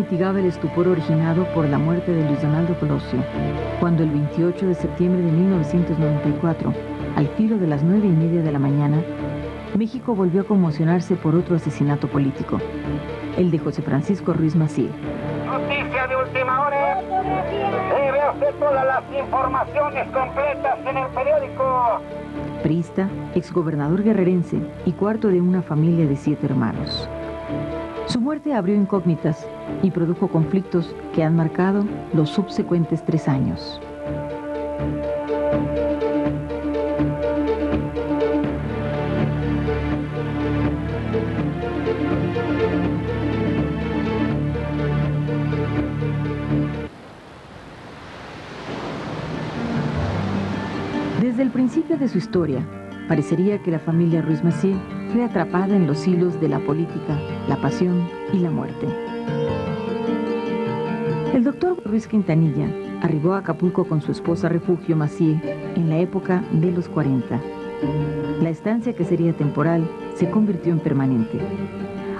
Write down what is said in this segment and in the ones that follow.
mitigaba el estupor originado por la muerte de Luis Donaldo Colosio, cuando el 28 de septiembre de 1994, al filo de las 9:30 de la mañana, México volvió a conmocionarse por otro asesinato político, el de José Francisco Ruiz Massieu. Noticia de última hora. Vea usted todas las informaciones completas en el periódico. Priista, exgobernador guerrerense y cuarto de una familia de 7 hermanos. Su muerte abrió incógnitas y produjo conflictos que han marcado los subsecuentes 3 años. Desde el principio de su historia, parecería que la familia Ruiz Massieu fue atrapada en los hilos de la política, la pasión y la muerte. El doctor Ruiz Quintanilla arribó a Acapulco con su esposa Refugio Massieu en la época de los 40. La estancia, que sería temporal, se convirtió en permanente.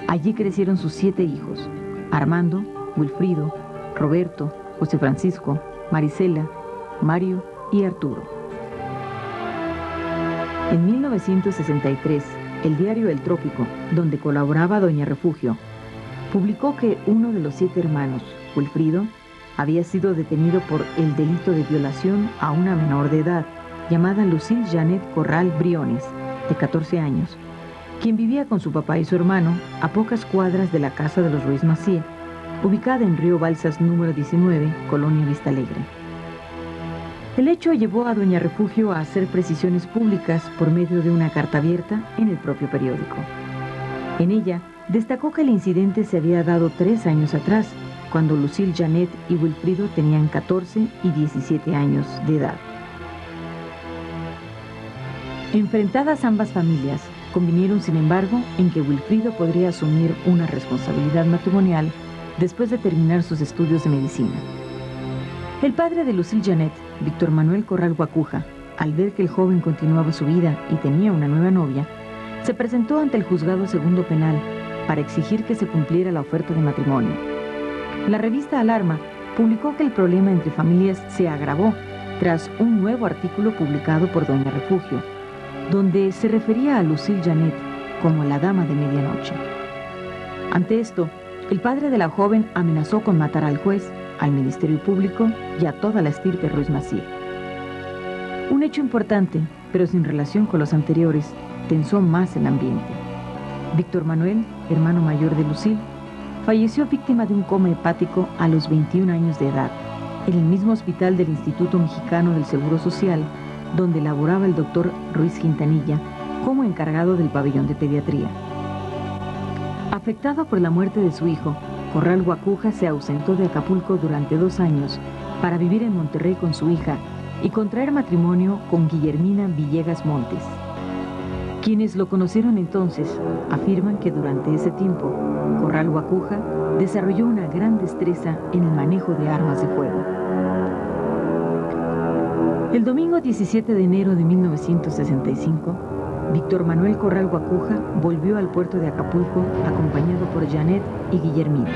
Allí crecieron sus 7 hijos: Armando, Wilfrido, Roberto, José Francisco, Marisela, Mario y Arturo. En 1963, el diario El Trópico, donde colaboraba doña Refugio, publicó que uno de los 7 hermanos, Wilfrido, había sido detenido por el delito de violación a una menor de edad, llamada Lucille Janet Corral Briones, de 14 años, quien vivía con su papá y su hermano a pocas cuadras de la casa de los Ruiz Massieu, ubicada en Río Balsas número 19, Colonia Vista Alegre. El hecho llevó a doña Refugio a hacer precisiones públicas por medio de una carta abierta en el propio periódico. En ella destacó que el incidente se había dado 3 años atrás, cuando Lucille Janet y Wilfrido tenían 14 y 17 años de edad. Enfrentadas ambas familias, convinieron sin embargo en que Wilfrido podría asumir una responsabilidad matrimonial después de terminar sus estudios de medicina. El padre de Lucille Janet, Víctor Manuel Corral Guacuja, al ver que el joven continuaba su vida y tenía una nueva novia, se presentó ante el Juzgado Segundo Penal para exigir que se cumpliera la oferta de matrimonio. La revista Alarma publicó que el problema entre familias se agravó tras un nuevo artículo publicado por doña Refugio, donde se refería a Lucille Janet como la dama de medianoche. Ante esto, el padre de la joven amenazó con matar al juez, al Ministerio Público y a toda la estirpe Ruiz Massieu. Un hecho importante, pero sin relación con los anteriores, tensó más el ambiente. Víctor Manuel, hermano mayor de Lucille, falleció víctima de un coma hepático a los 21 años de edad, en el mismo hospital del Instituto Mexicano del Seguro Social, donde laboraba el doctor Ruiz Quintanilla como encargado del pabellón de pediatría. Afectado por la muerte de su hijo, Corral Guacuja se ausentó de Acapulco durante 2 años para vivir en Monterrey con su hija y contraer matrimonio con Guillermina Villegas Montes. Quienes lo conocieron entonces afirman que durante ese tiempo, Corral Guacuja desarrolló una gran destreza en el manejo de armas de fuego. El domingo 17 de enero de 1965, Víctor Manuel Corral Guacuja volvió al puerto de Acapulco acompañado por Janet y Guillermina.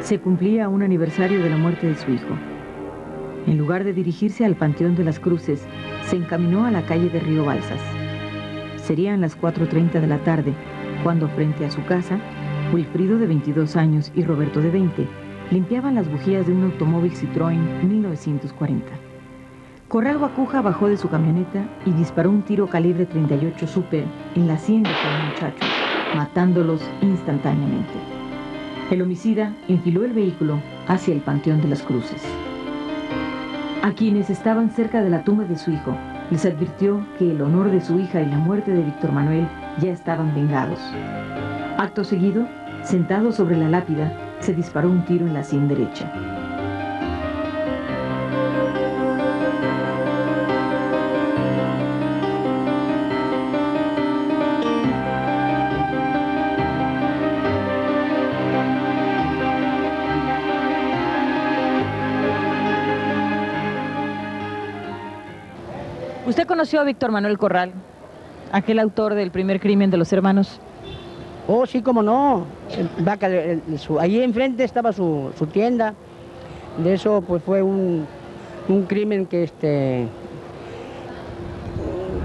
Se cumplía un aniversario de la muerte de su hijo. En lugar de dirigirse al Panteón de las Cruces, se encaminó a la calle de Río Balsas. Serían las 4:30 de la tarde, cuando frente a su casa, Wilfrido, de 22 años, y Roberto, de 20, limpiaban las bujías de un automóvil Citroën 1940. Corral Guacuja bajó de su camioneta y disparó un tiro calibre .38 Super en la sien de cada muchacho, matándolos instantáneamente. El homicida enfiló el vehículo hacia el Panteón de las Cruces. A quienes estaban cerca de la tumba de su hijo, les advirtió que el honor de su hija y la muerte de Víctor Manuel ya estaban vengados. Acto seguido, sentado sobre la lápida, se disparó un tiro en la sien derecha. ¿Usted conoció a Víctor Manuel Corral, aquel autor del primer crimen de los hermanos? Oh, sí, cómo no. Allí enfrente estaba su tienda. De eso, pues fue un crimen que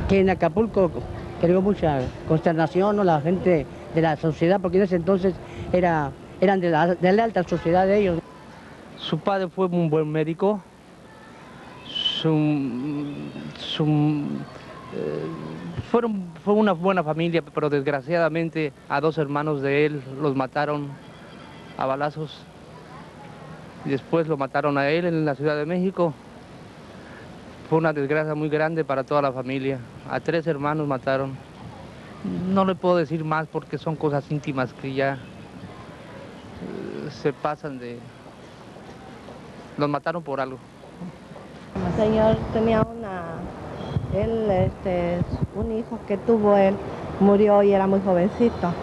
en Acapulco creó mucha consternación, ¿no? La gente de la sociedad, porque en ese entonces eran de la alta sociedad de ellos. Su padre fue un buen médico. Fue una buena familia, pero desgraciadamente a 2 hermanos de él los mataron a balazos. Y después lo mataron a él en la Ciudad de México. Fue una desgracia muy grande para toda la familia. A 3 hermanos mataron. No le puedo decir más porque son cosas íntimas que ya se pasan de... Los mataron por algo. El señor tenía un hijo que tuvo él, murió y era muy jovencito.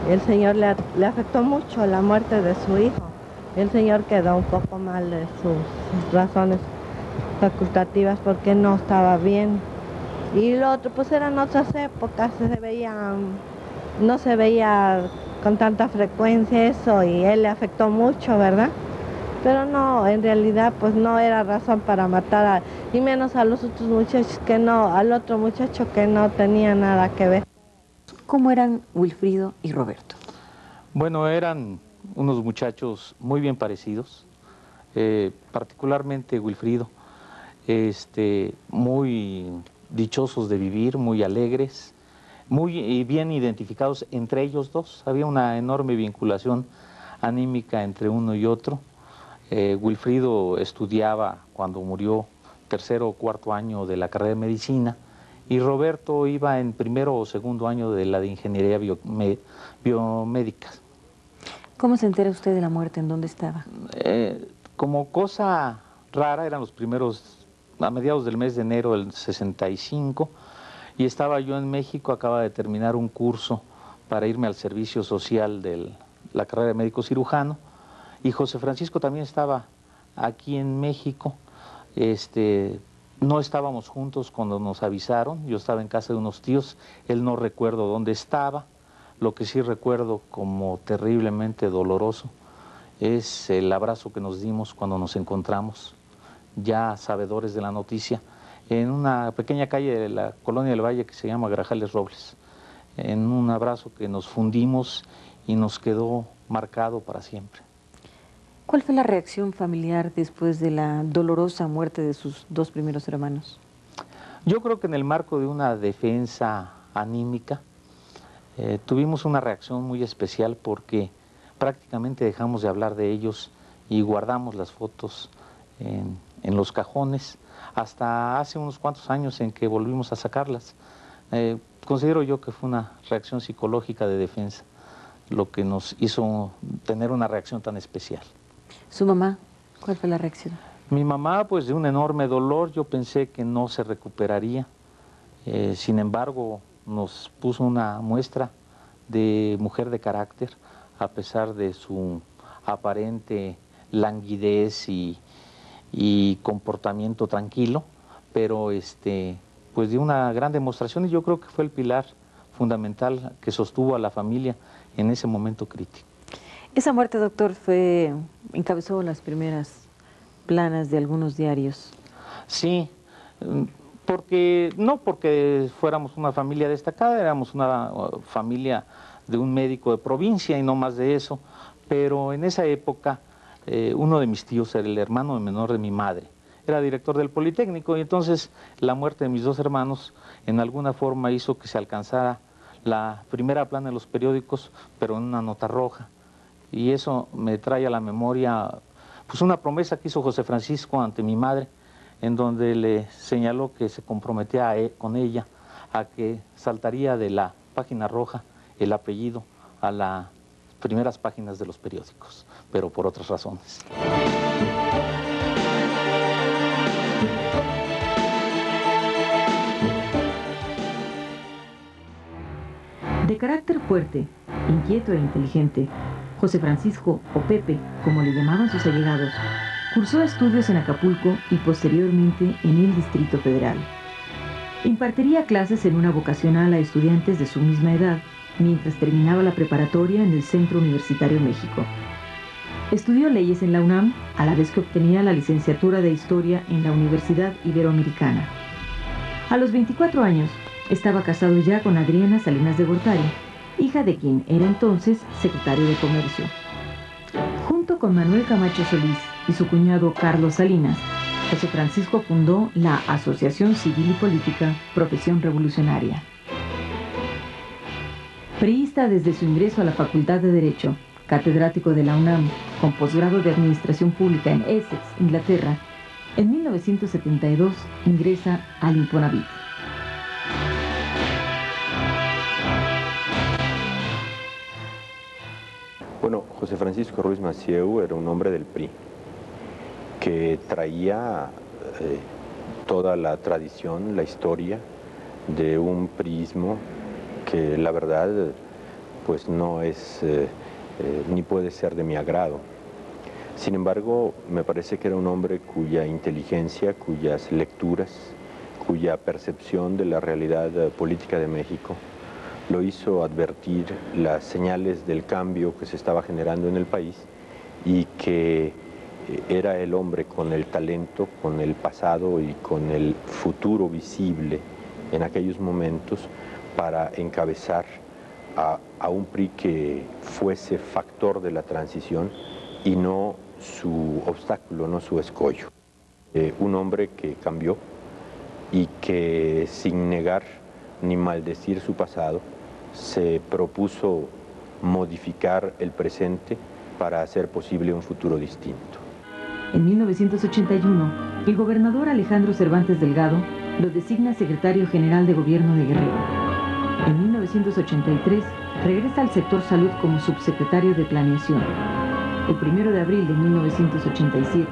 El señor le afectó mucho la muerte de su hijo. El señor quedó un poco mal de sus razones facultativas porque no estaba bien. Y lo otro, pues eran otras épocas, no se veía con tanta frecuencia eso y él le afectó mucho, ¿verdad? Pero no, en realidad pues no era razón para matar y menos a los otros muchachos al otro muchacho que no tenía nada que ver. ¿Cómo eran Wilfrido y Roberto? Bueno, eran unos muchachos muy bien parecidos, particularmente Wilfrido, muy dichosos de vivir, muy alegres, muy bien identificados entre ellos dos. Había una enorme vinculación anímica entre uno y otro. Wilfrido estudiaba cuando murió 3.º o 4.º año de la carrera de medicina y Roberto iba en 1.º o 2.º año de la de ingeniería biomédica. ¿Cómo se entera usted de la muerte? ¿En dónde estaba? Como cosa rara, eran los primeros, a mediados del mes de enero del 65, y estaba yo en México, acaba de terminar un curso para irme al servicio social de la carrera de médico cirujano, y José Francisco también estaba aquí en México. No estábamos juntos cuando nos avisaron, yo estaba en casa de unos tíos, él no recuerdo dónde estaba. Lo que sí recuerdo como terriblemente doloroso es el abrazo que nos dimos cuando nos encontramos, ya sabedores de la noticia, en una pequeña calle de la Colonia del Valle que se llama Grajales Robles, en un abrazo que nos fundimos y nos quedó marcado para siempre. ¿Cuál fue la reacción familiar después de la dolorosa muerte de sus 2 primeros hermanos? Yo creo que en el marco de una defensa anímica, tuvimos una reacción muy especial porque prácticamente dejamos de hablar de ellos y guardamos las fotos en los cajones hasta hace unos cuantos años en que volvimos a sacarlas. Considero yo que fue una reacción psicológica de defensa lo que nos hizo tener una reacción tan especial. ¿Su mamá? ¿Cuál fue la reacción? Mi mamá, pues de un enorme dolor, yo pensé que no se recuperaría, sin embargo nos puso una muestra de mujer de carácter, a pesar de su aparente languidez y comportamiento tranquilo, pero pues dio una gran demostración y yo creo que fue el pilar fundamental que sostuvo a la familia en ese momento crítico. Esa muerte, doctor, encabezó las primeras planas de algunos diarios. Sí, no porque fuéramos una familia destacada, éramos una familia de un médico de provincia y no más de eso, pero en esa época uno de mis tíos era el hermano menor de mi madre, era director del Politécnico y entonces la muerte de mis 2 hermanos en alguna forma hizo que se alcanzara la primera plana de los periódicos, pero en una nota roja, y eso me trae a la memoria pues una promesa que hizo José Francisco ante mi madre, en donde le señaló que se comprometía con ella a que saltaría de la página roja el apellido a las primeras páginas de los periódicos, pero por otras razones. De carácter fuerte, inquieto e inteligente, José Francisco, o Pepe, como le llamaban sus allegados, cursó estudios en Acapulco y posteriormente en el Distrito Federal. Impartiría clases en una vocacional a estudiantes de su misma edad mientras terminaba la preparatoria en el Centro Universitario México. Estudió leyes en la UNAM, a la vez que obtenía la licenciatura de Historia en la Universidad Iberoamericana. A los 24 años, estaba casado ya con Adriana Salinas de Gortari, hija de quien era entonces secretario de Comercio. Junto con Manuel Camacho Solís y su cuñado Carlos Salinas, José Francisco fundó la Asociación Civil y Política Profesión Revolucionaria. Priista desde su ingreso a la Facultad de Derecho, catedrático de la UNAM, con posgrado de Administración Pública en Essex, Inglaterra, en 1972 ingresa al Infonavit. Bueno, José Francisco Ruiz Massieu era un hombre del PRI que traía toda la tradición, la historia de un priismo que la verdad pues no es ni puede ser de mi agrado. Sin embargo, me parece que era un hombre cuya inteligencia, cuyas lecturas, cuya percepción de la realidad política de México lo hizo advertir las señales del cambio que se estaba generando en el país y que era el hombre con el talento, con el pasado y con el futuro visible en aquellos momentos para encabezar a un PRI que fuese factor de la transición y no su obstáculo, no su escollo. Un hombre que cambió y que sin negar ni maldecir su pasado, se propuso modificar el presente para hacer posible un futuro distinto. En 1981, el gobernador Alejandro Cervantes Delgado lo designa secretario general de Gobierno de Guerrero. En 1983, regresa al sector salud como subsecretario de Planeación. El 1 de abril de 1987,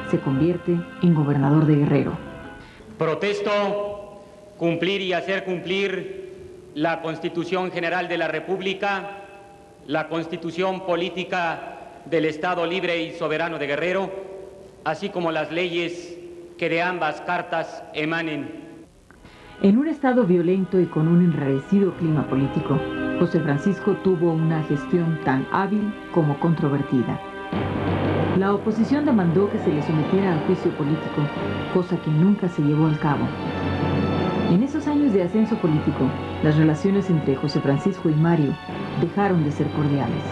se convierte en gobernador de Guerrero. Protesto cumplir y hacer cumplir la Constitución General de la República, la Constitución Política del Estado Libre y Soberano de Guerrero, así como las leyes que de ambas cartas emanen. En un estado violento y con un enrarecido clima político, José Francisco tuvo una gestión tan hábil como controvertida. La oposición demandó que se le sometiera al juicio político, cosa que nunca se llevó al cabo. En esos años de ascenso político, las relaciones entre José Francisco y Mario dejaron de ser cordiales.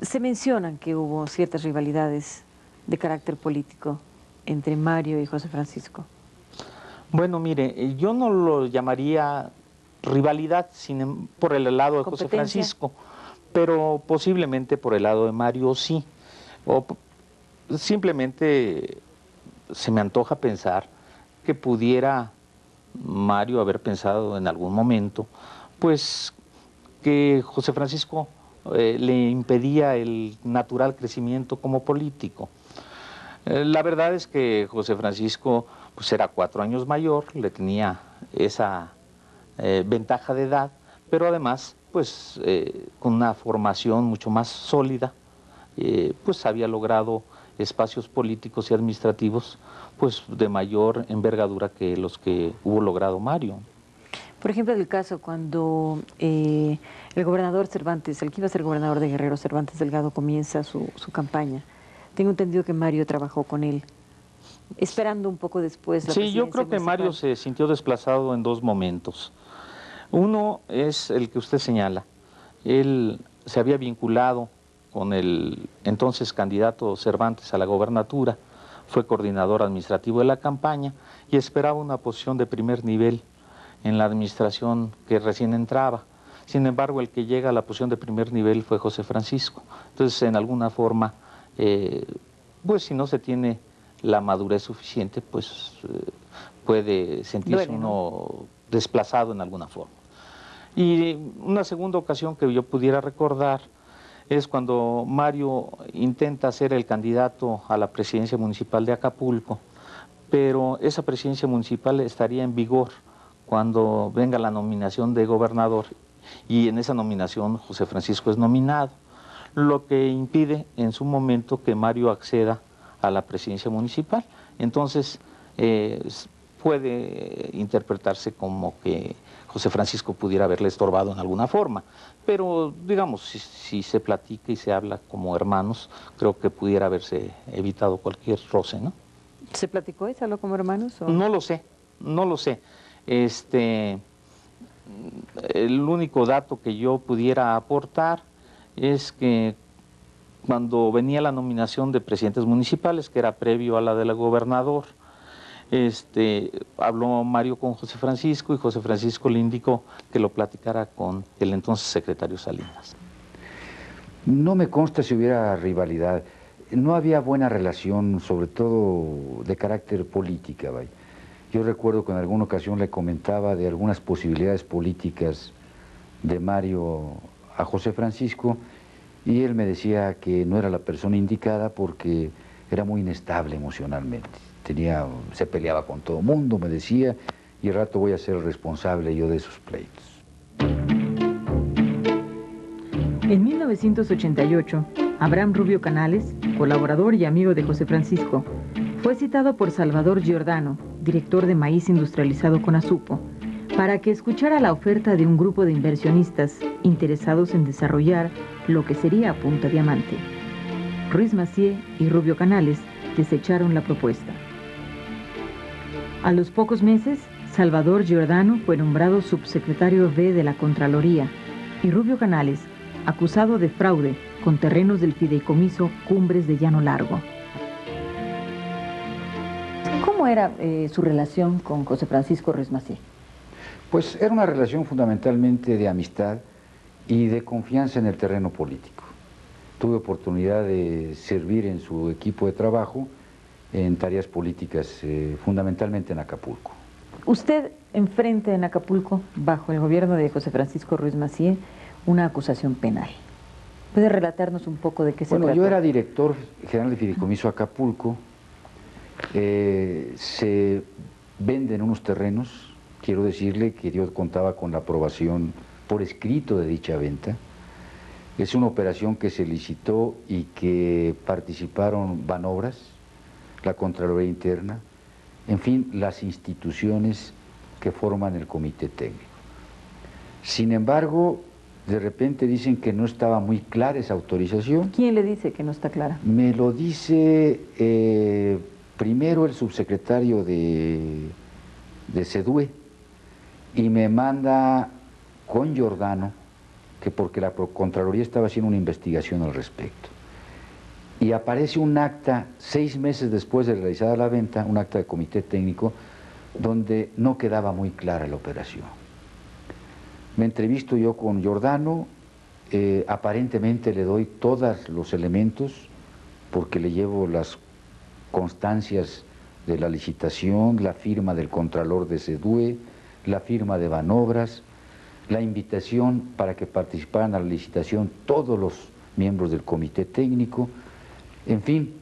Se mencionan que hubo ciertas rivalidades de carácter político entre Mario y José Francisco. Bueno, mire, yo no lo llamaría rivalidad por el lado de José Francisco, pero posiblemente por el lado de Mario sí. O simplemente se me antoja pensar que pudiera Mario haber pensado en algún momento, pues que José Francisco le impedía el natural crecimiento como político. La verdad es que José Francisco pues era 4 años mayor, le tenía esa ventaja de edad, pero además pues con una formación mucho más sólida, pues había logrado espacios políticos y administrativos pues de mayor envergadura que los que hubo logrado Mario. Por ejemplo, el caso cuando el gobernador Cervantes, el que iba a ser gobernador de Guerrero, Cervantes Delgado, comienza su campaña. Tengo entendido que Mario trabajó con él, esperando un poco después la presidencia yo creo que municipal. Mario se sintió desplazado en 2 momentos. Uno es el que usted señala. Él se había vinculado con el entonces candidato Cervantes a la gobernatura, fue coordinador administrativo de la campaña y esperaba una posición de primer nivel en la administración que recién entraba. Sin embargo, el que llega a la posición de primer nivel fue José Francisco. Entonces, en alguna forma, pues si no se tiene la madurez suficiente, pues puede sentirse uno desplazado en alguna forma. Y una segunda ocasión que yo pudiera recordar es cuando Mario intenta ser el candidato a la presidencia municipal de Acapulco, pero esa presidencia municipal estaría en vigor cuando venga la nominación de gobernador, y en esa nominación José Francisco es nominado, lo que impide en su momento que Mario acceda a la presidencia municipal. Entonces, puede interpretarse como que José Francisco pudiera haberle estorbado en alguna forma. Pero, digamos, si se platica y se habla como hermanos, creo que pudiera haberse evitado cualquier roce, ¿no? ¿Se platicó y se habló como hermanos? ¿O? No lo sé, no lo sé. El único dato que yo pudiera aportar es que cuando venía la nominación de presidentes municipales, que era previo a la del gobernador, habló Mario con José Francisco y José Francisco le indicó que lo platicara con el entonces secretario Salinas. No me consta si hubiera rivalidad. No había buena relación, sobre todo de carácter política, vaya. Yo recuerdo que en alguna ocasión le comentaba de algunas posibilidades políticas de Mario a José Francisco y él me decía que no era la persona indicada porque era muy inestable emocionalmente. Se peleaba con todo el mundo, me decía, y al rato voy a ser responsable yo de esos pleitos. En 1988, Abraham Rubio Canales, colaborador y amigo de José Francisco, fue citado por Salvador Giordano, director de Maíz Industrializado Conasupo, para que escuchara la oferta de un grupo de inversionistas interesados en desarrollar lo que sería Punta Diamante. Ruiz Massieu y Rubio Canales desecharon la propuesta. A los pocos meses, Salvador Giordano fue nombrado subsecretario B de la Contraloría y Rubio Canales, acusado de fraude con terrenos del fideicomiso Cumbres de Llano Largo. ¿Cómo era su relación con José Francisco Ruiz Massieu? Pues era una relación fundamentalmente de amistad y de confianza en el terreno político. Tuve oportunidad de servir en su equipo de trabajo en tareas políticas, fundamentalmente en Acapulco. Usted enfrenta en Acapulco, bajo el gobierno de José Francisco Ruiz Massieu, una acusación penal. ¿Puede relatarnos un poco de qué se trata? Bueno, yo era director general de Fideicomiso Acapulco. Se venden unos terrenos. Quiero decirle que yo contaba con la aprobación por escrito de dicha venta. Es una operación que se licitó y que participaron Banobras, la Contraloría Interna, en fin, las instituciones que forman el comité técnico. Sin embargo, de repente dicen que no estaba muy clara esa autorización. ¿Quién le dice que no está clara? Me lo dice primero el subsecretario de SEDUE y me manda con Giordano, que porque la Contraloría estaba haciendo una investigación al respecto. Y aparece un acta 6 meses después de realizada la venta, un acta de comité técnico, donde no quedaba muy clara la operación. Me entrevisto yo con Giordano, aparentemente le doy todos los elementos, porque le llevo las constancias de la licitación, la firma del contralor de SEDUE, la firma de Banobras, la invitación para que participaran a la licitación todos los miembros del comité técnico. En fin,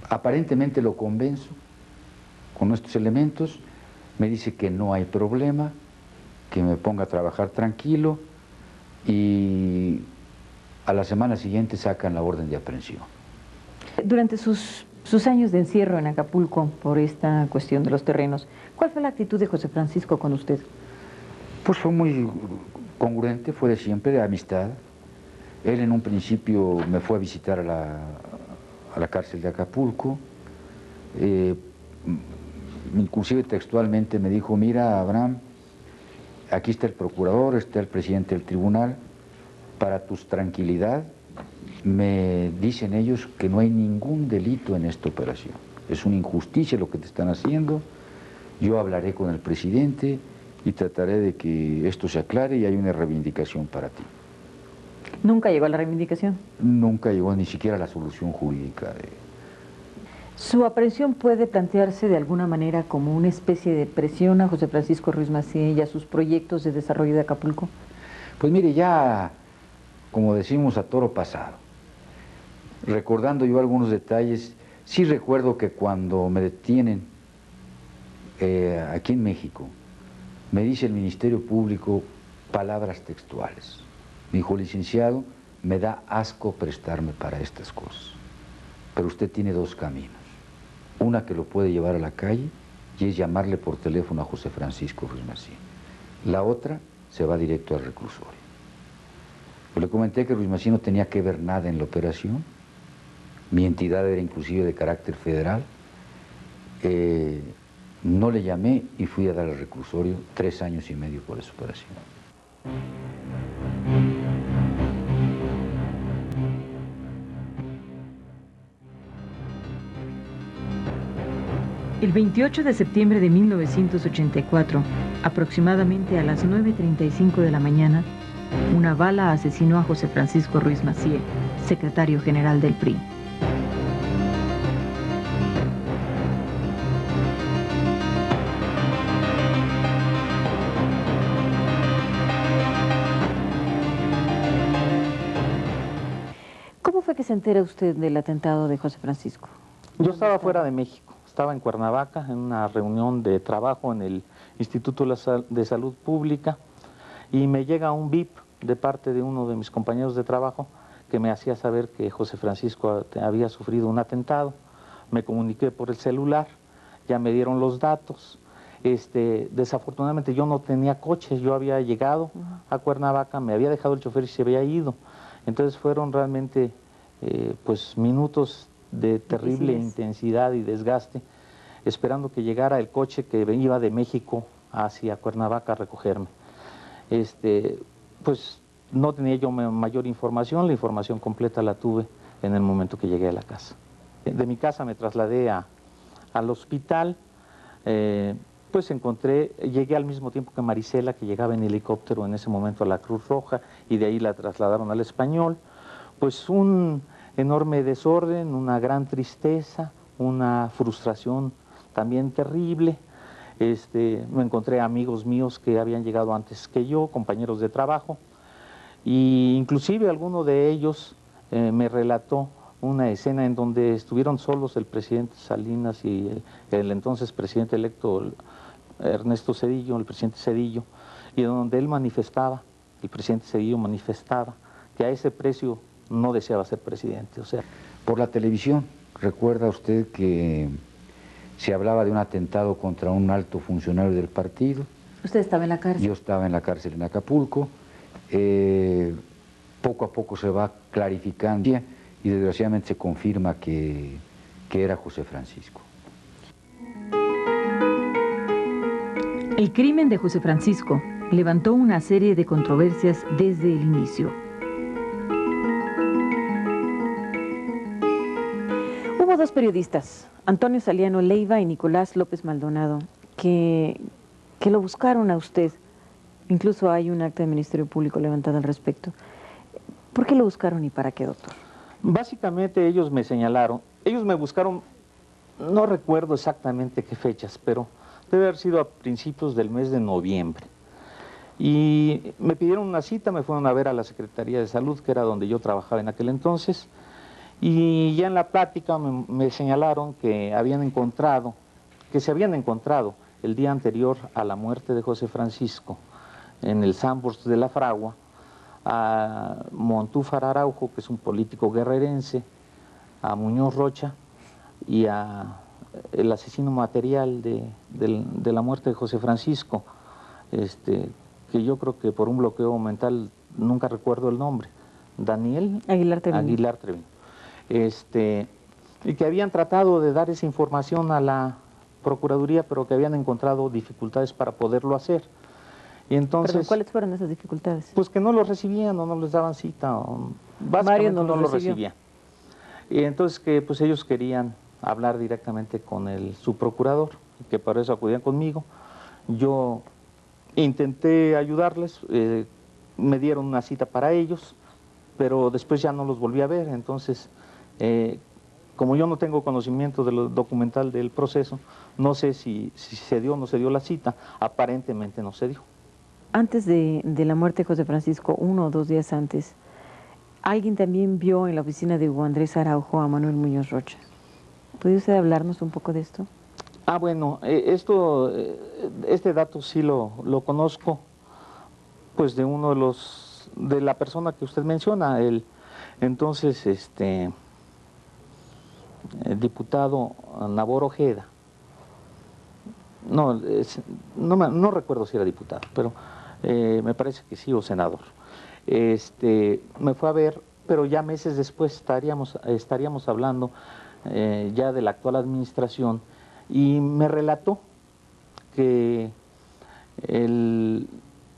aparentemente lo convenzo con estos elementos, me dice que no hay problema, que me ponga a trabajar tranquilo y a la semana siguiente sacan la orden de aprehensión. Durante sus años de encierro en Acapulco por esta cuestión de los terrenos, ¿cuál fue la actitud de José Francisco con usted? Pues fue muy congruente, fue de siempre, de amistad. Él en un principio me fue a visitar a la cárcel de Acapulco, inclusive textualmente me dijo, mira Abraham, aquí está el procurador, está el presidente del tribunal, para tu tranquilidad me dicen ellos que no hay ningún delito en esta operación, es una injusticia lo que te están haciendo, yo hablaré con el presidente y trataré de que esto se aclare y hay una reivindicación para ti. ¿Nunca llegó a la reivindicación? Nunca llegó ni siquiera a la solución jurídica. ¿Su aprehensión puede plantearse de alguna manera como una especie de presión a José Francisco Ruiz Massieu y a sus proyectos de desarrollo de Acapulco? Pues mire, ya, como decimos, a toro pasado. Recordando yo algunos detalles, sí recuerdo que cuando me detienen aquí en México, me dice el Ministerio Público palabras textuales. Me dijo, licenciado, me da asco prestarme para estas cosas, pero usted tiene 2 caminos. Una que lo puede llevar a la calle y es llamarle por teléfono a José Francisco Ruiz Massieu. La otra se va directo al reclusorio. Pues le comenté que Ruiz Massieu no tenía que ver nada en la operación. Mi entidad era inclusive de carácter federal. No le llamé y fui a dar al reclusorio 3 años y medio por esa operación. El 28 de septiembre de 1984, aproximadamente a las 9:35 de la mañana, una bala asesinó a José Francisco Ruiz Massieu, secretario general del PRI. ¿Cómo fue que se entera usted del atentado de José Francisco? Yo estaba fuera de México, estaba en Cuernavaca en una reunión de trabajo en el Instituto de Salud Pública y me llega un VIP de parte de uno de mis compañeros de trabajo que me hacía saber que José Francisco había sufrido un atentado. Me comuniqué por el celular, ya me dieron los datos. Desafortunadamente yo no tenía coche, yo había llegado a Cuernavaca, me había dejado el chofer y se había ido. Entonces fueron realmente pues minutos de terrible intensidad y desgaste, esperando que llegara el coche que iba de México hacia Cuernavaca a recogerme. Pues no tenía yo mayor información, la información completa la tuve en el momento que llegué a la casa. De mi casa me trasladé al hospital, pues llegué al mismo tiempo que Marisela, que llegaba en helicóptero en ese momento a la Cruz Roja, y de ahí la trasladaron al Español. Pues un enorme desorden, una gran tristeza, una frustración también terrible. Me encontré amigos míos que habían llegado antes que yo, compañeros de trabajo, y inclusive alguno de ellos me relató una escena en donde estuvieron solos el presidente Salinas y el entonces presidente electo Ernesto Zedillo, el presidente Zedillo, y donde él manifestaba, el presidente Zedillo manifestaba que a ese precio no deseaba ser presidente. O sea, por la televisión, ¿recuerda usted que se hablaba de un atentado contra un alto funcionario del partido? ¿Usted estaba en la cárcel? Yo estaba en la cárcel en Acapulco. Poco a poco se va clarificando y desgraciadamente se confirma que era José Francisco. El crimen de José Francisco levantó una serie de controversias desde el inicio. Hubo dos periodistas, Antonio Saliano Leiva y Nicolás López Maldonado, que lo buscaron a usted. Incluso hay un acta del Ministerio Público levantada al respecto. ¿Por qué lo buscaron y para qué, doctor? Básicamente ellos me señalaron, ellos me buscaron, no recuerdo exactamente qué fechas, pero debe haber sido a principios del mes de noviembre. Y me pidieron una cita, me fueron a ver a la Secretaría de Salud, que era donde yo trabajaba en aquel entonces, y ya en la plática me señalaron que se habían encontrado el día anterior a la muerte de José Francisco, en el Sambors de la Fragua, a Montúfar Araujo, que es un político guerrerense, a Muñoz Rocha y a el asesino material de la muerte de José Francisco, que yo creo que por un bloqueo mental nunca recuerdo el nombre, Daniel Aguilar Treviño. Y que habían tratado de dar esa información a la Procuraduría, pero que habían encontrado dificultades para poderlo hacer. Y entonces, ¿Pero cuáles fueron esas dificultades? Pues que no los recibían o no les daban cita, o básicamente no los recibían. Y entonces que pues ellos querían hablar directamente con el subprocurador, que para eso acudían conmigo. Yo intenté ayudarles, me dieron una cita para ellos, pero después ya no los volví a ver. Entonces, como yo no tengo conocimiento de lo documental del proceso, no sé si se dio o no se dio la cita. Aparentemente no se dio. Antes de la muerte de José Francisco, 1 o 2 días antes, alguien también vio en la oficina de Hugo Andrés Araujo a Manuel Muñoz Rocha. ¿Puede usted hablarnos un poco de esto? Ah, bueno, este dato sí lo conozco, pues de uno de la persona que usted menciona. Entonces, diputado Nabor Ojeda, no recuerdo si era diputado, pero me parece que sí, o senador, me fue a ver, pero ya meses después estaríamos hablando ya de la actual administración, y me relató que el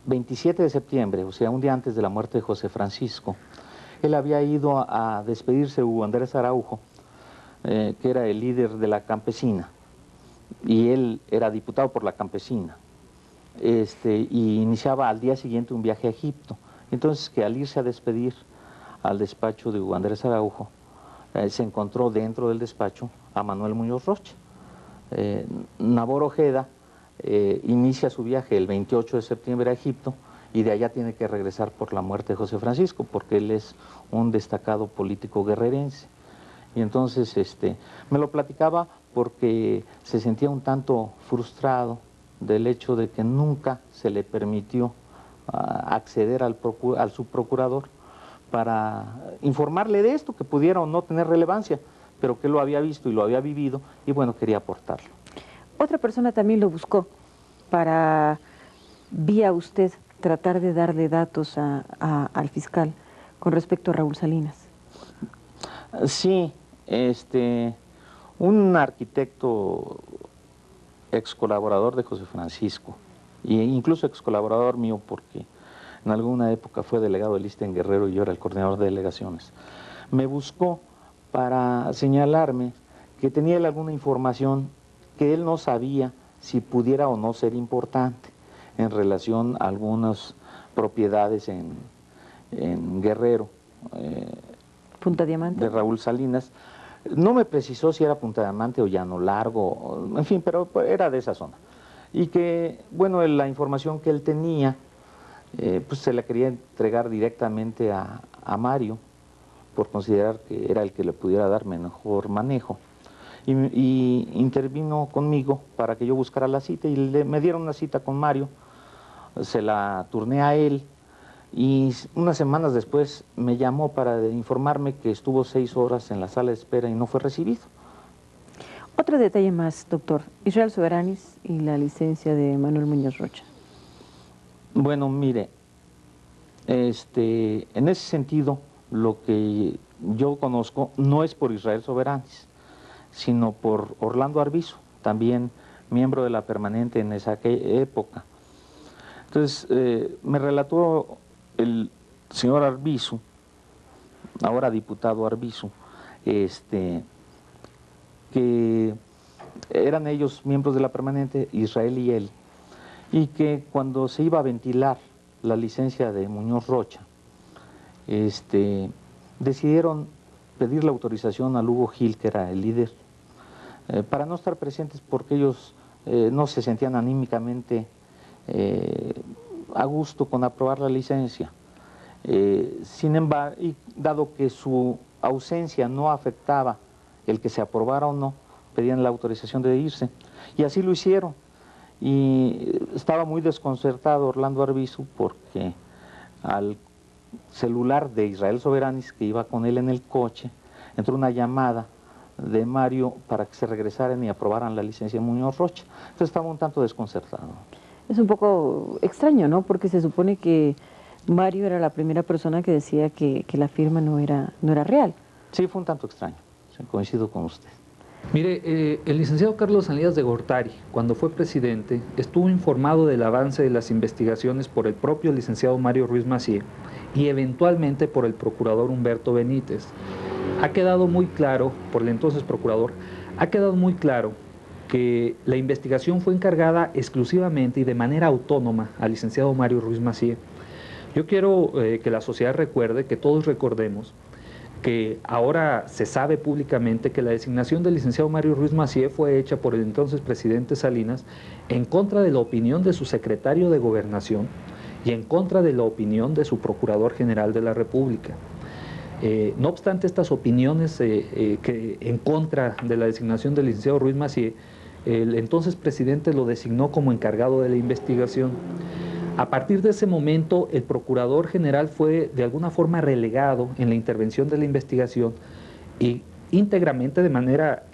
27 de septiembre, o sea, un día antes de la muerte de José Francisco, él había ido a despedirse de Hugo Andrés Araujo, que era el líder de la campesina, y él era diputado por la campesina, y iniciaba al día siguiente un viaje a Egipto. Entonces, que al irse a despedir al despacho de Hugo Andrés Araujo, se encontró dentro del despacho a Manuel Muñoz Rocha. Nabor Ojeda inicia su viaje el 28 de septiembre a Egipto, y de allá tiene que regresar por la muerte de José Francisco, porque él es un destacado político guerrerense. Y entonces me lo platicaba porque se sentía un tanto frustrado del hecho de que nunca se le permitió acceder al subprocurador para informarle de esto, que pudiera o no tener relevancia, pero que lo había visto y lo había vivido, y bueno, quería aportarlo. Otra persona también lo buscó para, vía usted, tratar de darle datos al fiscal con respecto a Raúl Salinas. Sí, un arquitecto ex colaborador de José Francisco, e incluso ex colaborador mío, porque en alguna época fue delegado del ISSSTE en Guerrero y yo era el coordinador de delegaciones, me buscó para señalarme que tenía él alguna información que él no sabía si pudiera o no ser importante en relación a algunas propiedades en Guerrero, Punta Diamante, de Raúl Salinas. No me precisó si era Punta Diamante o Llano Largo, en fin, pero era de esa zona. Y que, bueno, la información que él tenía, pues se la quería entregar directamente a Mario, por considerar que era el que le pudiera dar mejor manejo. Y intervino conmigo para que yo buscara la cita, y me dieron una cita con Mario, se la turné a él, y unas semanas después me llamó para informarme que estuvo 6 horas en la sala de espera y no fue recibido. Otro detalle más, doctor, Israel Soberanis y la licencia de Manuel Muñoz Rocha. Bueno, mire, en ese sentido, lo que yo conozco no es por Israel Soberanis, sino por Orlando Arbizu, también miembro de la permanente en esa época. Entonces, me relató el señor Arbizu, ahora diputado Arbizu, que eran ellos miembros de la permanente, Israel y él, y que cuando se iba a ventilar la licencia de Muñoz Rocha, decidieron pedir la autorización a Lugo Gil, que era el líder, para no estar presentes porque ellos no se sentían anímicamente a gusto con aprobar la licencia. Sin embargo, y dado que su ausencia no afectaba el que se aprobara o no, pedían la autorización de irse, y así lo hicieron. Y estaba muy desconcertado Orlando Arbizu porque al celular de Israel Soberanis, que iba con él en el coche, entró una llamada de Mario para que se regresaran y aprobaran la licencia de Muñoz Rocha. Entonces estaba un tanto desconcertado. Es un poco extraño, ¿no? Porque se supone que Mario era la primera persona que decía que la firma no era real. Sí, fue un tanto extraño, coincido con usted. Mire, el licenciado Carlos Salinas de Gortari, cuando fue presidente, estuvo informado del avance de las investigaciones por el propio licenciado Mario Ruiz Massieu y eventualmente por el procurador Humberto Benítez. Ha quedado muy claro, por el entonces procurador, ha quedado muy claro que la investigación fue encargada exclusivamente y de manera autónoma al licenciado Mario Ruiz Massieu. Yo quiero que la sociedad recuerde, que todos recordemos, que ahora se sabe públicamente que la designación del licenciado Mario Ruiz Massieu fue hecha por el entonces presidente Salinas en contra de la opinión de su secretario de Gobernación y en contra de la opinión de su Procurador General de la República. No obstante estas opiniones que en contra de la designación del licenciado Ruiz Massieu, el entonces presidente lo designó como encargado de la investigación. A partir de ese momento, el Procurador General fue de alguna forma relegado en la intervención de la investigación y íntegramente, de manera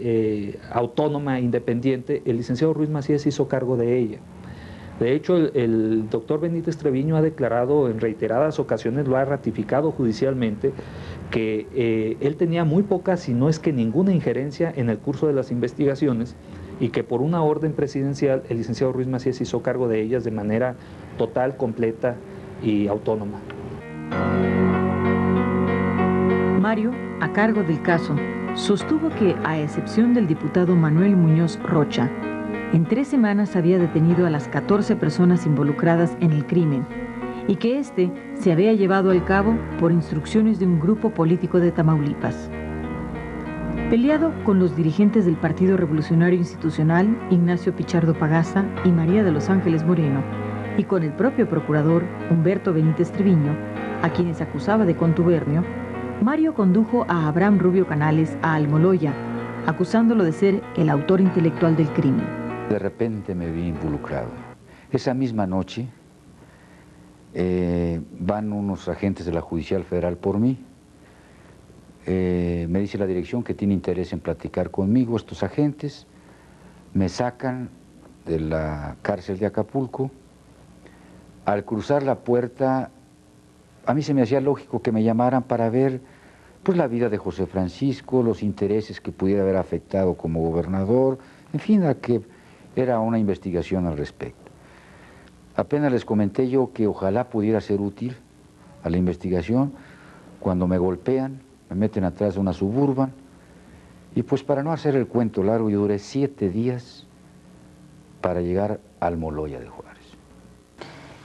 autónoma e independiente, el licenciado Ruiz Macías hizo cargo de ella. De hecho, el doctor Benítez Treviño ha declarado en reiteradas ocasiones, lo ha ratificado judicialmente, que él tenía muy poca, si no es que ninguna injerencia en el curso de las investigaciones, y que por una orden presidencial el licenciado Ruiz Macías hizo cargo de ellas de manera total, completa y autónoma. Mario, a cargo del caso, sostuvo que, a excepción del diputado Manuel Muñoz Rocha, en 3 semanas había detenido a las 14 personas involucradas en el crimen y que éste se había llevado al cabo por instrucciones de un grupo político de Tamaulipas. Peleado con los dirigentes del Partido Revolucionario Institucional, Ignacio Pichardo Pagaza y María de los Ángeles Moreno, y con el propio procurador Humberto Benítez Treviño, a quienes acusaba de contubernio, Mario condujo a Abraham Rubio Canales a Almoloya, acusándolo de ser el autor intelectual del crimen. De repente me vi involucrado. Esa misma noche van unos agentes de la Judicial Federal por mí. Me dice la dirección que tiene interés en platicar conmigo. Estos agentes me sacan de la cárcel de Acapulco. Al cruzar la puerta, a mí se me hacía lógico que me llamaran para ver pues, la vida de José Francisco, los intereses que pudiera haber afectado como gobernador, en fin, a que era una investigación al respecto. Apenas les comenté yo que ojalá pudiera ser útil a la investigación, cuando me golpean, me meten atrás de una Suburban, y pues para no hacer el cuento largo, yo duré 7 días para llegar al Almoloya de Juárez.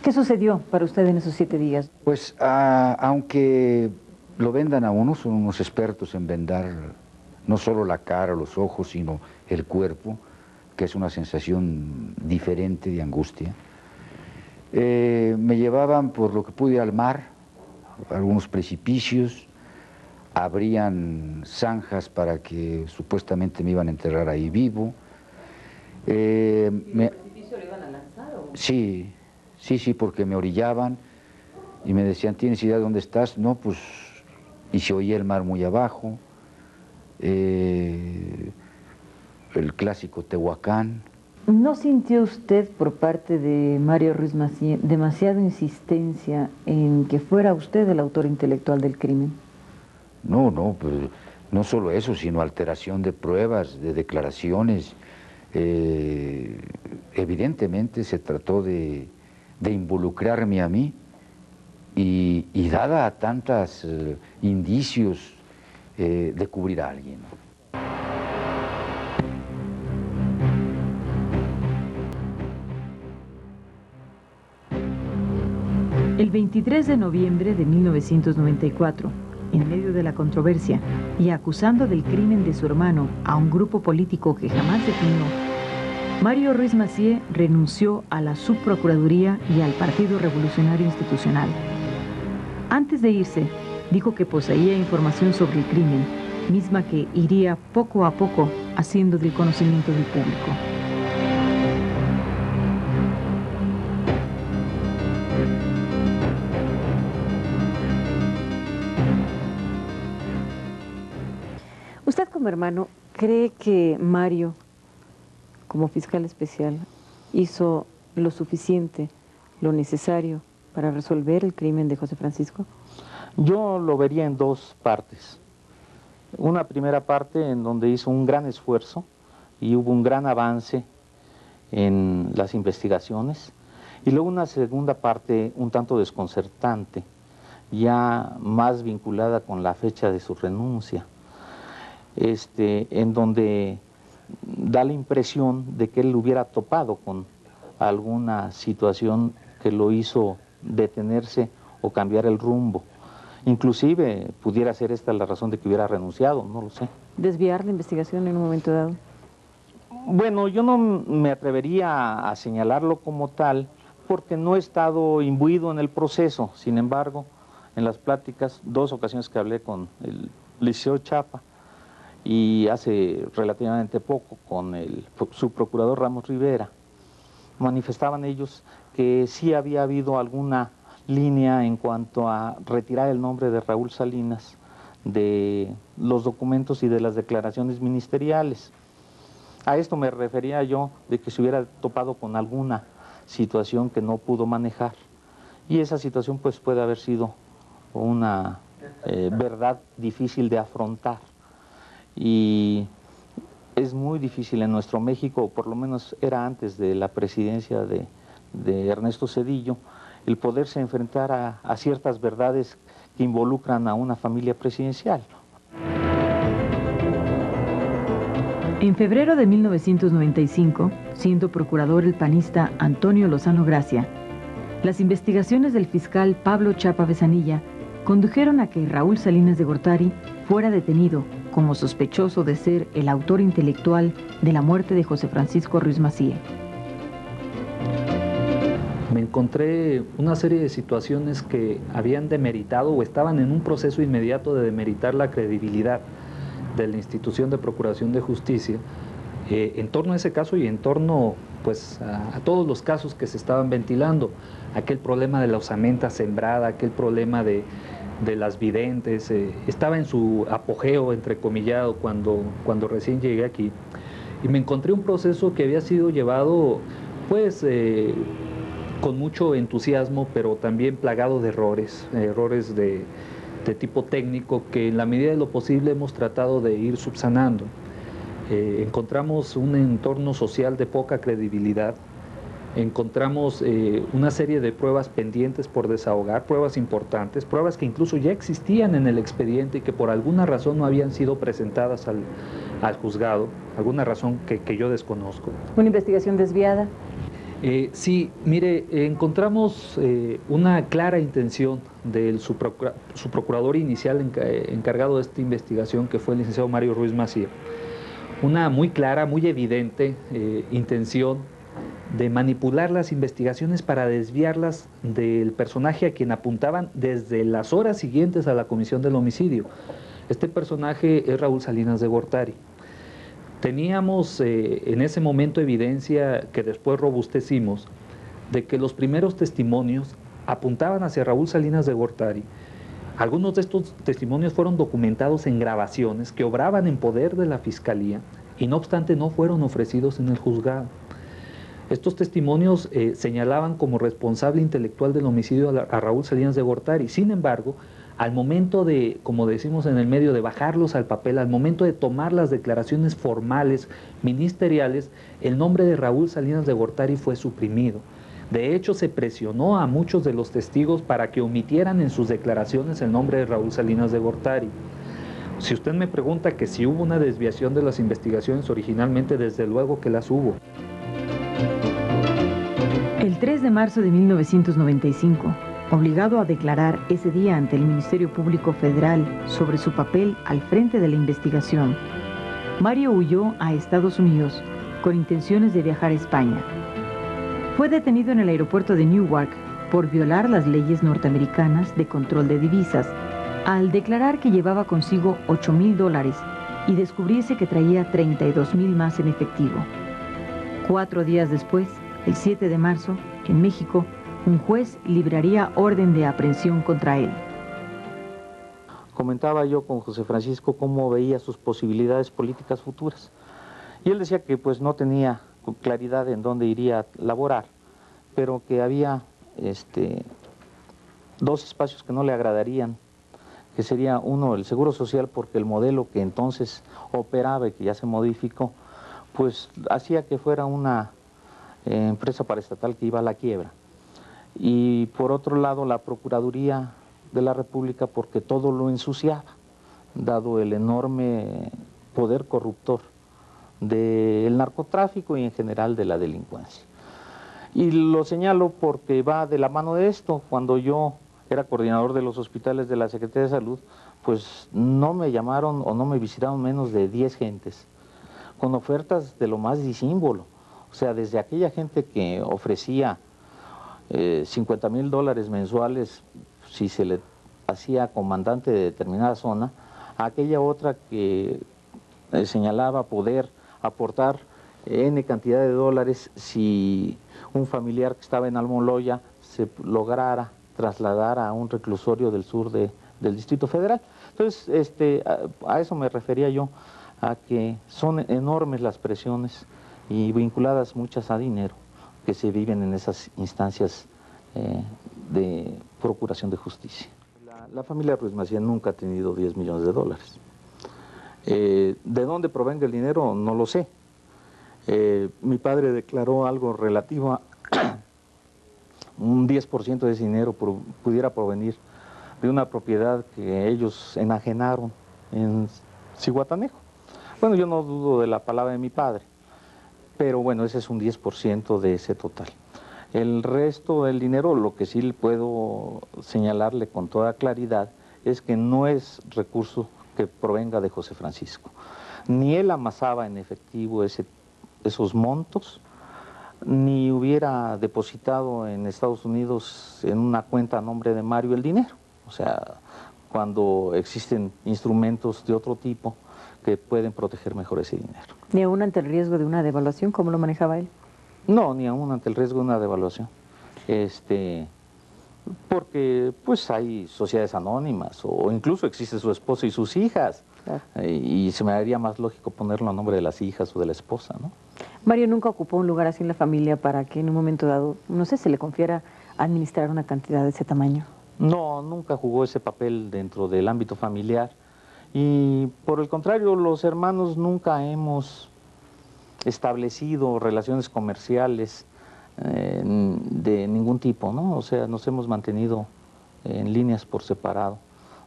¿Qué sucedió para usted en esos 7 días? Pues aunque lo vendan a uno, son unos expertos en vendar no solo la cara, los ojos, sino el cuerpo, que es una sensación diferente de angustia. Me llevaban por lo que pude al mar, algunos precipicios, abrían zanjas para que supuestamente me iban a enterrar ahí vivo. ¿El precipicio lo iban a lanzar? ¿O? Sí, porque me orillaban y me decían, ¿tienes idea de dónde estás? No, pues, y se oía el mar muy abajo. El clásico Tehuacán. ¿No sintió usted por parte de Mario Ruiz Massieu demasiada insistencia en que fuera usted el autor intelectual del crimen? No, pues, no solo eso, sino alteración de pruebas, de declaraciones. Evidentemente se trató de involucrarme a mí y dada a tantos indicios de cubrir a alguien. El 23 de noviembre de 1994, en medio de la controversia y acusando del crimen de su hermano a un grupo político que jamás definió, Mario Ruiz Massieu renunció a la subprocuraduría y al Partido Revolucionario Institucional. Antes de irse, dijo que poseía información sobre el crimen, misma que iría poco a poco haciendo del conocimiento del público. ¿Usted como hermano cree que Mario, como fiscal especial, hizo lo suficiente, lo necesario para resolver el crimen de José Francisco? Yo lo vería en 2 partes. Una primera parte en donde hizo un gran esfuerzo y hubo un gran avance en las investigaciones, y luego una segunda parte un tanto desconcertante, ya más vinculada con la fecha de su renuncia, en donde da la impresión de que él hubiera topado con alguna situación que lo hizo detenerse o cambiar el rumbo. Inclusive pudiera ser esta la razón de que hubiera renunciado, no lo sé. ¿Desviar la investigación en un momento dado? Bueno, yo no me atrevería a señalarlo como tal, porque no he estado imbuido en el proceso. Sin embargo, en las pláticas, 2 ocasiones que hablé con el licenciado Chapa, y hace relativamente poco con el subprocurador Ramos Rivera, manifestaban ellos que sí había habido alguna línea en cuanto a retirar el nombre de Raúl Salinas de los documentos y de las declaraciones ministeriales. A esto me refería yo, de que se hubiera topado con alguna situación que no pudo manejar. Y esa situación pues puede haber sido una verdad difícil de afrontar. Y es muy difícil en nuestro México, o por lo menos era antes de la presidencia de Ernesto Zedillo, el poderse enfrentar a ciertas verdades que involucran a una familia presidencial. En febrero de 1995, siendo procurador el panista Antonio Lozano Gracia, las investigaciones del fiscal Pablo Chapa Besanilla condujeron a que Raúl Salinas de Gortari fuera detenido como sospechoso de ser el autor intelectual de la muerte de José Francisco Ruiz Massieu. Me encontré una serie de situaciones que habían demeritado o estaban en un proceso inmediato de demeritar la credibilidad de la institución de Procuración de Justicia en torno a ese caso y en torno pues, a todos los casos que se estaban ventilando. Aquel problema de la osamenta sembrada, aquel problema de las videntes, estaba en su apogeo, entrecomillado, cuando recién llegué aquí. Y me encontré un proceso que había sido llevado pues con mucho entusiasmo, pero también plagado de errores de tipo técnico que en la medida de lo posible hemos tratado de ir subsanando. Encontramos un entorno social de poca credibilidad, encontramos una serie de pruebas pendientes por desahogar, pruebas importantes, pruebas que incluso ya existían en el expediente y que por alguna razón no habían sido presentadas al juzgado, alguna razón que yo desconozco. ¿Una investigación desviada? Sí, mire, encontramos una clara intención del su procurador inicial encargado de esta investigación, que fue el licenciado Mario Ruiz Massieu. Una muy clara, muy evidente intención de manipular las investigaciones para desviarlas del personaje a quien apuntaban desde las horas siguientes a la comisión del homicidio. Este personaje es Raúl Salinas de Gortari. Teníamos en ese momento evidencia que después robustecimos de que los primeros testimonios apuntaban hacia Raúl Salinas de Gortari. Algunos de estos testimonios fueron documentados en grabaciones que obraban en poder de la Fiscalía y no obstante no fueron ofrecidos en el juzgado. Estos testimonios señalaban como responsable intelectual del homicidio a Raúl Salinas de Gortari. Sin embargo, al momento de, como decimos en el medio, de bajarlos al papel, al momento de tomar las declaraciones formales, ministeriales, el nombre de Raúl Salinas de Gortari fue suprimido. De hecho, se presionó a muchos de los testigos para que omitieran en sus declaraciones el nombre de Raúl Salinas de Gortari. Si usted me pregunta que si hubo una desviación de las investigaciones originalmente, desde luego que las hubo. El 3 de marzo de 1995, obligado a declarar ese día ante el Ministerio Público Federal sobre su papel al frente de la investigación, Mario huyó a Estados Unidos con intenciones de viajar a España. Fue detenido en el aeropuerto de Newark por violar las leyes norteamericanas de control de divisas, al declarar que llevaba consigo $8,000 y descubriese que traía 32,000 más en efectivo. 4 días después, el 7 de marzo, en México, un juez libraría orden de aprehensión contra él. Comentaba yo con José Francisco cómo veía sus posibilidades políticas futuras. Y él decía que pues no tenía claridad en dónde iría a laborar, pero que había 2 espacios que no le agradarían, que sería uno el Seguro Social, porque el modelo que entonces operaba y que ya se modificó, pues hacía que fuera una empresa paraestatal que iba a la quiebra. Y por otro lado la Procuraduría de la República, porque todo lo ensuciaba, dado el enorme poder corruptor del narcotráfico y en general de la delincuencia. Y lo señalo porque va de la mano de esto. Cuando yo era coordinador de los hospitales de la Secretaría de Salud, pues no me llamaron o no me visitaron menos de 10 gentes, con ofertas de lo más disímbolo. O sea, desde aquella gente que ofrecía $50,000 mensuales si se le hacía comandante de determinada zona, a aquella otra que señalaba poder aportar N cantidad de dólares si un familiar que estaba en Almoloya se lograra trasladar a un reclusorio del sur del Distrito Federal. Entonces, a eso me refería yo, a que son enormes las presiones y vinculadas muchas a dinero que se viven en esas instancias de procuración de justicia. La familia Ruiz Massieu nunca ha tenido 10 millones de dólares. ¿De dónde provenga el dinero? No lo sé. Mi padre declaró algo relativo a un 10% de ese dinero pudiera provenir de una propiedad que ellos enajenaron en Zihuatanejo. Bueno, yo no dudo de la palabra de mi padre, pero bueno, ese es un 10% de ese total. El resto del dinero, lo que sí puedo señalarle con toda claridad, es que no es recurso que provenga de José Francisco. Ni él amasaba en efectivo esos montos, ni hubiera depositado en Estados Unidos en una cuenta a nombre de Mario el dinero. O sea, cuando existen instrumentos de otro tipo que pueden proteger mejor ese dinero. ¿Ni aún ante el riesgo de una devaluación? ¿Cómo lo manejaba él? No, ni aún ante el riesgo de una devaluación. Porque pues hay sociedades anónimas, o incluso existe su esposa y sus hijas, claro. Y se me haría más lógico ponerlo a nombre de las hijas o de la esposa, ¿no? Mario nunca ocupó un lugar así en la familia para que en un momento dado, no sé, se le confiera administrar una cantidad de ese tamaño. No, nunca jugó ese papel dentro del ámbito familiar, y por el contrario, los hermanos nunca hemos establecido relaciones comerciales de ningún tipo, ¿no? O sea, nos hemos mantenido en líneas por separado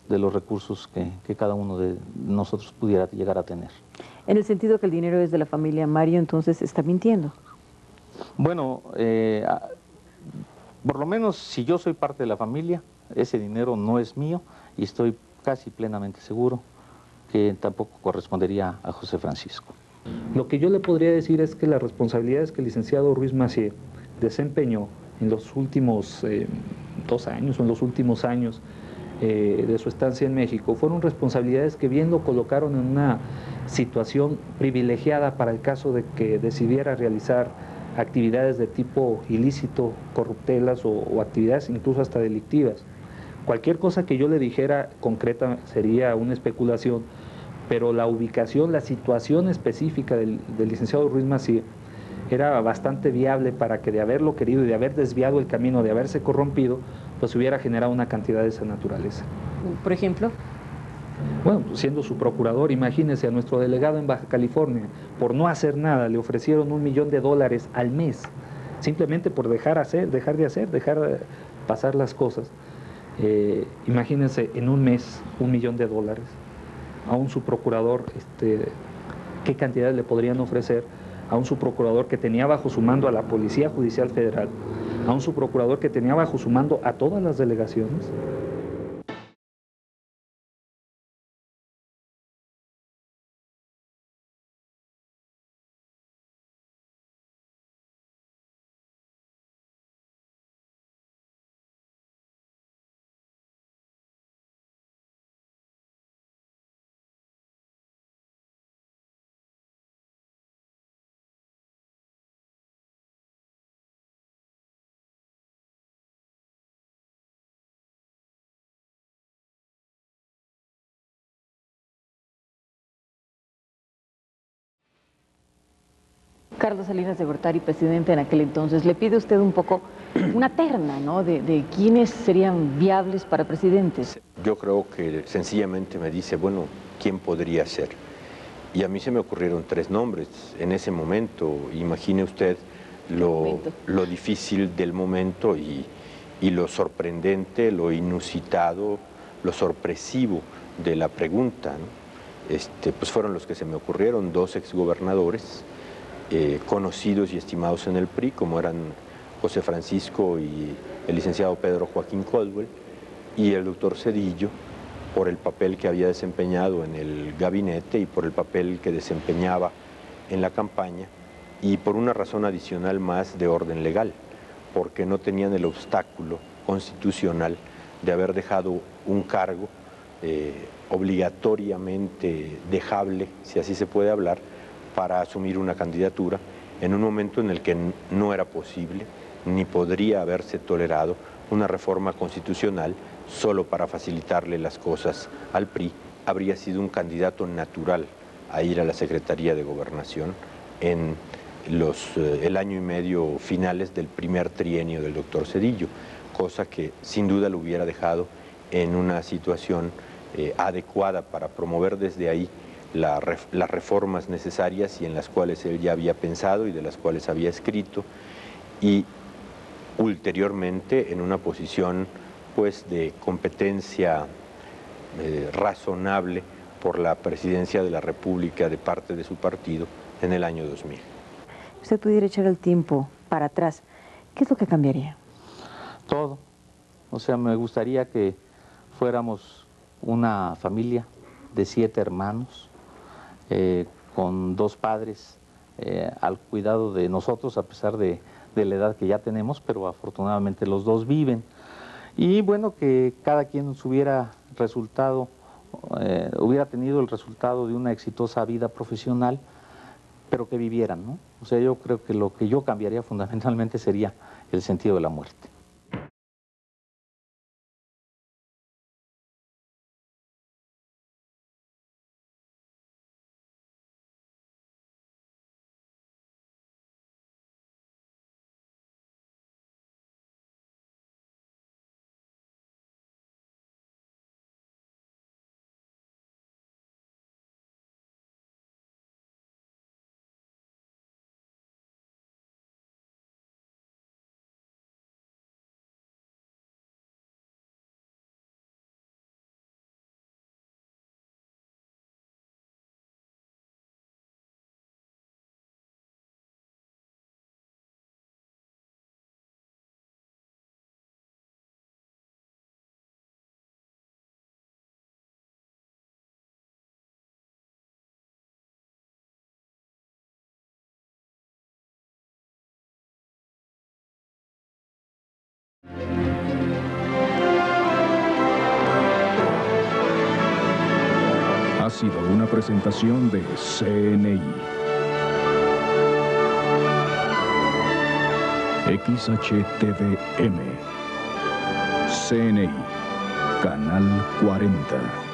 de los recursos que cada uno de nosotros pudiera llegar a tener. En el sentido que el dinero es de la familia, Mario entonces está mintiendo. Bueno, por lo menos si yo soy parte de la familia, ese dinero no es mío y estoy casi plenamente seguro que tampoco correspondería a José Francisco. Lo que yo le podría decir es que las responsabilidades que el licenciado Ruiz Massieu desempeñó en los últimos 2 años o en los últimos años de su estancia en México fueron responsabilidades que bien lo colocaron en una situación privilegiada para el caso de que decidiera realizar actividades de tipo ilícito, corruptelas o actividades incluso hasta delictivas. Cualquier cosa que yo le dijera concreta sería una especulación, pero la ubicación, la situación específica del licenciado Ruiz Massieu era bastante viable para que de haberlo querido y de haber desviado el camino, de haberse corrompido, pues hubiera generado una cantidad de esa naturaleza. ¿Por ejemplo? Bueno, siendo su procurador, imagínese a nuestro delegado en Baja California, por no hacer nada, le ofrecieron $1 millón al mes, simplemente por dejar de pasar las cosas. Imagínense en un mes $1 millón, a un subprocurador, ¿qué cantidad le podrían ofrecer? A un subprocurador que tenía bajo su mando a la Policía Judicial Federal, a un subprocurador que tenía bajo su mando a todas las delegaciones. Carlos Salinas de Gortari, presidente en aquel entonces, le pide usted un poco una terna, ¿no?, de quiénes serían viables para presidentes. Yo creo que sencillamente me dice, bueno, ¿quién podría ser? Y a mí se me ocurrieron 3 nombres en ese momento. Imagine usted lo difícil del momento y lo sorprendente, lo inusitado, lo sorpresivo de la pregunta, ¿no? Pues fueron los que se me ocurrieron, 2 exgobernadores, conocidos y estimados en el PRI, como eran José Francisco y el licenciado Pedro Joaquín Caldwell, y el doctor Zedillo, por el papel que había desempeñado en el gabinete y por el papel que desempeñaba en la campaña, y por una razón adicional más de orden legal, porque no tenían el obstáculo constitucional de haber dejado un cargo obligatoriamente dejable, si así se puede hablar, para asumir una candidatura en un momento en el que no era posible ni podría haberse tolerado una reforma constitucional solo para facilitarle las cosas al PRI, habría sido un candidato natural a ir a la Secretaría de Gobernación en el año y medio finales del primer trienio del doctor Zedillo, cosa que sin duda lo hubiera dejado en una situación adecuada para promover desde ahí las reformas necesarias y en las cuales él ya había pensado y de las cuales había escrito, y ulteriormente en una posición pues de competencia razonable por la presidencia de la República de parte de su partido en el año 2000. Usted pudiera echar el tiempo para atrás, ¿qué es lo que cambiaría? Todo. O sea, me gustaría que fuéramos una familia de 7 hermanos, con 2 padres al cuidado de nosotros, a pesar de la edad que ya tenemos, pero afortunadamente los 2 viven. Y bueno, que cada quien hubiera tenido el resultado de una exitosa vida profesional, pero que vivieran, ¿no? O sea, yo creo que lo que yo cambiaría fundamentalmente sería el sentido de la muerte. Ha sido una presentación de CNI. XHTVM. CNI. Canal 40.